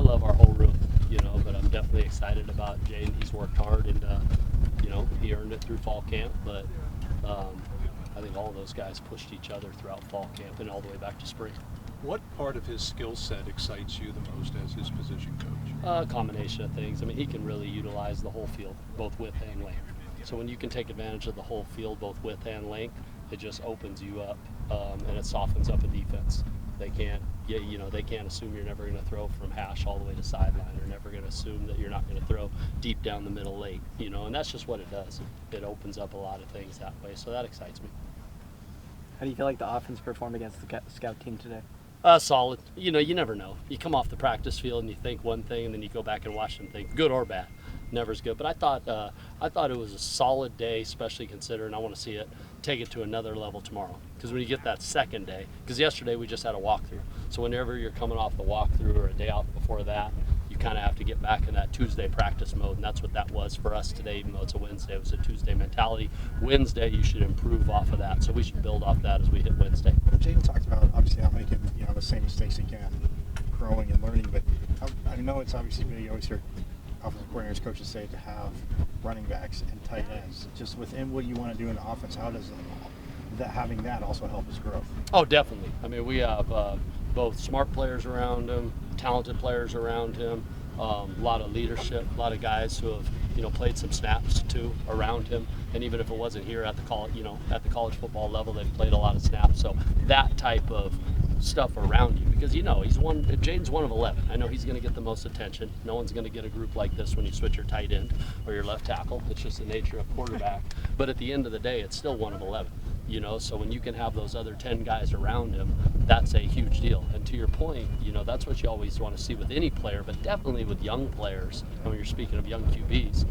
love our whole room, but I'm definitely excited about Jane. He's worked hard, and he earned it through fall camp. But I think all of those guys pushed each other throughout fall camp and all the way back to spring. What part of his skill set excites you the most as his position coach? A combination of things. I mean, he can really utilize the whole field, both width and length. So when you can take advantage of the whole field, both width and length, it just opens you up, and it softens up a defense. They can't assume you're never going to throw from hash all the way to sideline. They're never going to assume that you're not going to throw deep down the middle late, and that's just what it does. It opens up a lot of things that way, so that excites me. How do you feel like the offense performed against the scout team today? Solid. You never know. You come off the practice field and you think one thing, and then you go back and watch them think, good or bad. Never's good. But I thought it was a solid day, especially considering I want to see it take it to another level tomorrow. Because when you get that second day, because yesterday we just had a walkthrough. So whenever you're coming off the walkthrough or a day out before that, you kind of have to get back in that Tuesday practice mode, and that's what that was for us today. Even though it's a Wednesday, it was a Tuesday mentality. Wednesday, you should improve off of that. So we should build off that as we hit Wednesday. Jaden talked about obviously not making the same mistakes again, growing and learning. But I know it's obviously you always hear offensive coordinators, coaches say to have running backs and tight ends. Just within what you want to do in the offense, how does having that also help his growth? Oh, definitely. I mean, we have both smart players around him, talented players around him, a lot of leadership, a lot of guys who have played some snaps too around him. And even if it wasn't here at the college football level, they've played a lot of snaps. So that type of stuff around you, because Jaden's one of 11. I know he's going to get the most attention. No one's going to get a group like this when you switch your tight end or your left tackle. It's just the nature of quarterback. But at the end of the day, it's still one of 11. So when you can have those other 10 guys around him, that's a huge deal. And to your point, that's what you always want to see with any player, but definitely with young players. And when you're speaking of young QBs,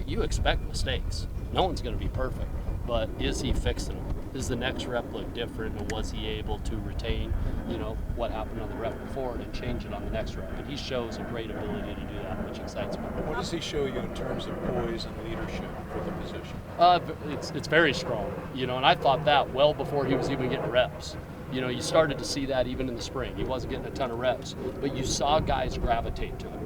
you expect mistakes. No one's going to be perfect, but is he fixing them? Does the next rep look different, and was he able to retain, what happened on the rep before and change it on the next rep? And he shows a great ability to do that, which excites me. What does he show you in terms of poise and leadership for the position? It's very strong, and I thought that well before he was even getting reps. You started to see that even in the spring. He wasn't getting a ton of reps, but you saw guys gravitate to him.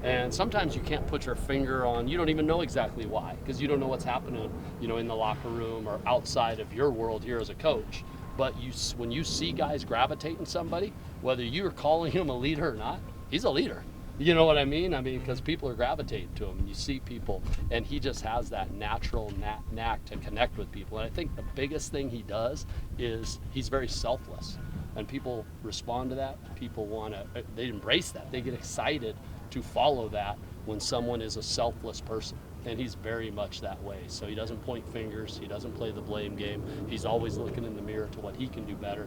And sometimes you can't put your finger on, you don't even know exactly why, because you don't know what's happening, in the locker room or outside of your world here as a coach. But when you see guys gravitating somebody, whether you're calling him a leader or not, he's a leader. You know what I mean? Because people are gravitating to him, and you see people, and he just has that natural knack to connect with people. And I think the biggest thing he does is he's very selfless, and people respond to that. People they embrace that. They get excited to follow that when someone is a selfless person, and he's very much that way. So he doesn't point fingers, he doesn't play the blame game. He's always looking in the mirror to what he can do better,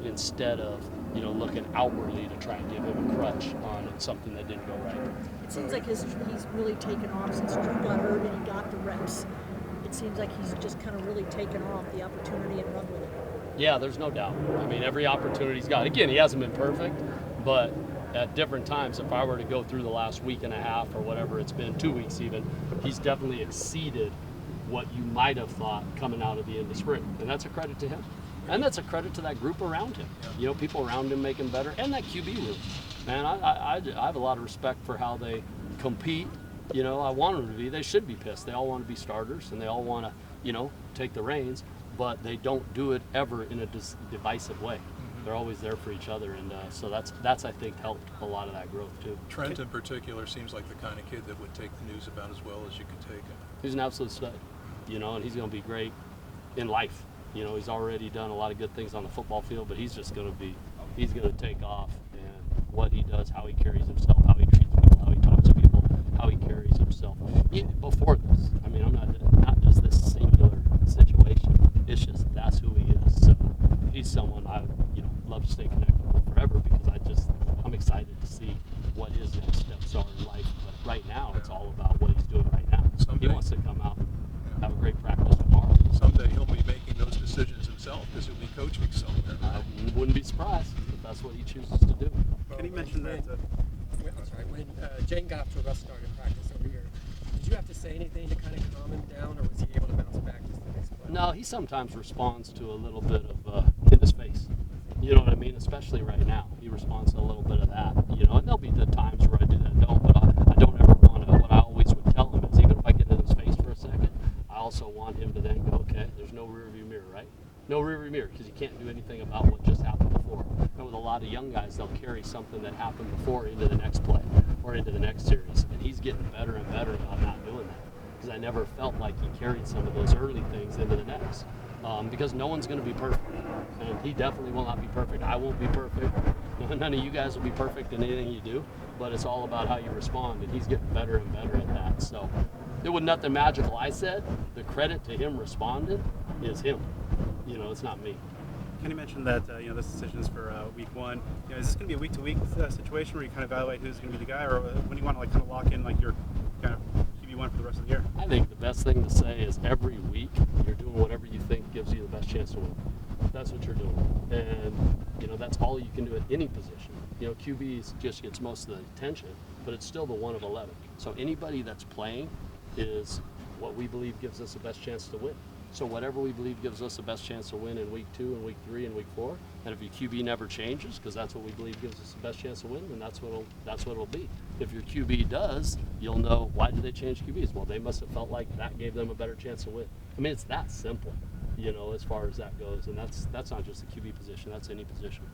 instead of looking outwardly to try and give him a crutch on something that didn't go right. It seems like he's really taken off since Drew got hurt and he got the reps. It seems like he's just kind of really taken off the opportunity and run with it. Yeah, there's no doubt. Every opportunity he's got. Again, he hasn't been perfect, but at different times, if I were to go through the last week and a half or whatever it's been, 2 weeks even, he's definitely exceeded what you might have thought coming out of the end of spring. And that's a credit to him. And that's a credit to that group around him. People around him make him better. And that QB room. Man, I have a lot of respect for how they compete. I want them to be. They should be pissed. They all want to be starters, and they all want to, take the reins. But they don't do it ever in a divisive way. They're always there for each other, and so that's I think helped a lot of that growth too. Trent in particular seems like the kind of kid that would take the news about as well as you could take it. He's an absolute stud, and he's going to be great in life. He's already done a lot of good things on the football field, but he's going to take off, and what he does, how he carries himself, how he treats people, how he talks to people, how he carries himself. Before this, I'm not just this singular situation. It's just that's who he is. So he's someone I love to stay connected with forever, because I'm excited to see what his next steps are in life. But right now, it's all about what he's doing right now. He wants to come out, have a great practice tomorrow. Someday he'll be making those decisions himself, because he'll be coaching somewhere. I wouldn't be surprised if that's what he chooses to do. Can you mention that? When Jane got off to a rough start in practice over here, did you have to say anything to kind of calm him down, or was he able to bounce back just the next play? No, he sometimes responds to a little bit of in his face. You know what I mean? Especially right now. He responds to a little bit of that. You know, and there'll be the times where I do that and don't, but I don't ever want to. What I always would tell him is, even if I get in his face for a second, I also want him to then go, okay, there's no rearview mirror, right? No rearview mirror, because you can't do anything about what just happened before. And with a lot of young guys, they'll carry something that happened before into the next play or into the next series. And he's getting better and better about not doing that, because I never felt like he carried some of those early things into the next. Because no one's going to be perfect, and he definitely will not be perfect. I won't be perfect. None of you guys will be perfect in anything you do, but it's all about how you respond, and he's getting better and better at that. So there was nothing magical I said. The credit to him responding is him. You know, it's not me. Kenny mentioned that this decision is for week one. Is this going to be a week-to-week situation where you kind of evaluate who's going to be the guy, or when you want to kind of lock in your kind of QB1 for the rest of the year? I think the best thing to say is every week you're doing whatever you think gives you the best chance to win. That's what you're doing, and that's all you can do at any position. QB just gets most of the attention, but it's still the 1 of 11. So anybody that's playing is what we believe gives us the best chance to win. So whatever we believe gives us the best chance to win in week 2 and week 3 and week 4, and if your QB never changes, because that's what we believe gives us the best chance to win, then that's what it'll be. If your QB does, you'll know, why did they change QBs? Well, they must have felt like that gave them a better chance to win. I mean, it's that simple, as far as that goes, and that's not just the QB position, that's any position.